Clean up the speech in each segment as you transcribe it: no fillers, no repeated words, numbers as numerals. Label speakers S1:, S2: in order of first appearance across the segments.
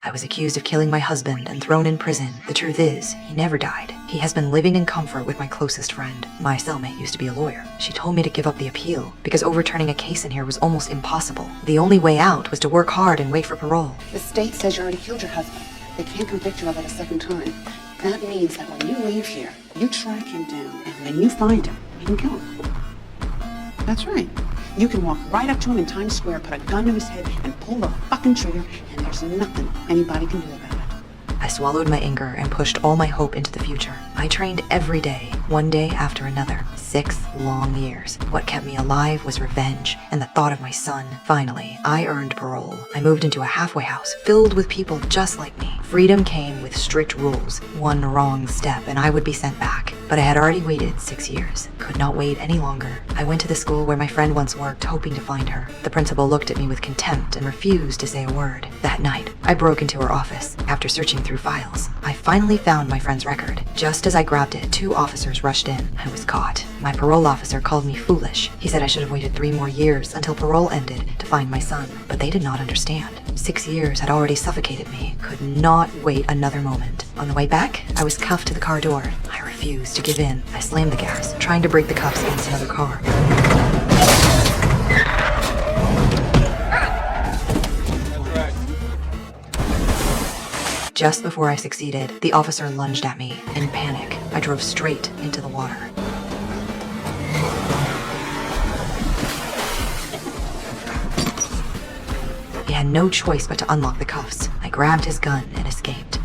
S1: I was accused of killing my husband and thrown in prison. The truth is, he never died. He has been living in comfort with my closest friend. My cellmate used to be a lawyer. She told me to give up the appeal because overturning a case in here was almost impossible. The only way out was to work hard and wait for parole.
S2: The state says you already killed your husband. They can't convict you of it a second time. That means that when you leave here, you track him down, and when you find him, you can kill him. That's right. You can walk right up to him in Times Square, put a gun to his head, and pull the fucking trigger, and there's nothing anybody can do about it.
S1: I swallowed my anger and pushed all my hope into the future. I trained every day, one day after another. 6 long years. What kept me alive was revenge and the thought of my son. Finally, I earned parole. I moved into a halfway house filled with people just like me. Freedom came with strict rules. One wrong step and I would be sent back. But I had already waited 6 years. Could not wait any longer. I went to the school where my friend once worked, hoping to find her. The principal looked at me with contempt and refused to say a word. That night, I broke into her office. After searching through files, I finally found my friend's record. Just as I grabbed it, 2 officers rushed in. I was caught. My parole officer called me foolish. He said I should have waited 3 more years until parole ended to find my son. But they did not understand. 6 years had already suffocated me. Could not wait another moment. On the way back, I was cuffed to the car door. I refused to give in. I slammed the gas, trying to break the cuffs against another car. Just before I succeeded, the officer lunged at me. In panic, I drove straight into the water. He had no choice but to unlock the cuffs. I grabbed his gun and escaped.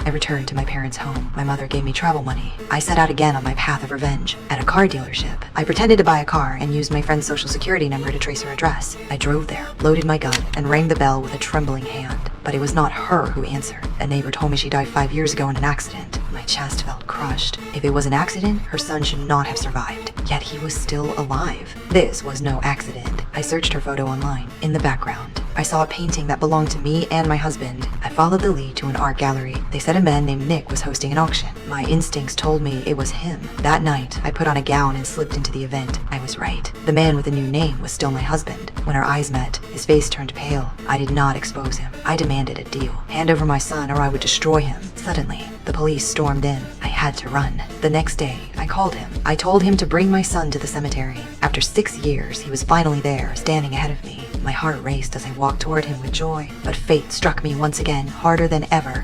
S1: I returned to my parents' home. My mother gave me travel money. I set out again on my path of revenge. At a car dealership, I pretended to buy a car and used my friend's social security number to trace her address. I drove there, loaded my gun, and rang the bell with a trembling hand. But it was not her who answered. A neighbor told me she died 5 years ago in an accident. My chest felt crushed. If it was an accident, her son should not have survived. Yet he was still alive. This was no accident. I searched her photo online. In the background, I saw a painting that belonged to me and my husband. I followed the lead to an art gallery. They said a man named Nick was hosting an auction. My instincts told me it was him. That night, I put on a gown and slipped into the event. I was right. The man with the new name was still my husband. When our eyes met, his face turned pale. I did not expose him. I demanded a deal. Hand over my son or I would destroy him. Suddenly, the police stormed in. I had to run. The next day, I called him. I told him to bring my son to the cemetery. After 6 years, he was finally there, standing ahead of me. My heart raced as I walked toward him with joy, but fate struck me once again, harder than ever.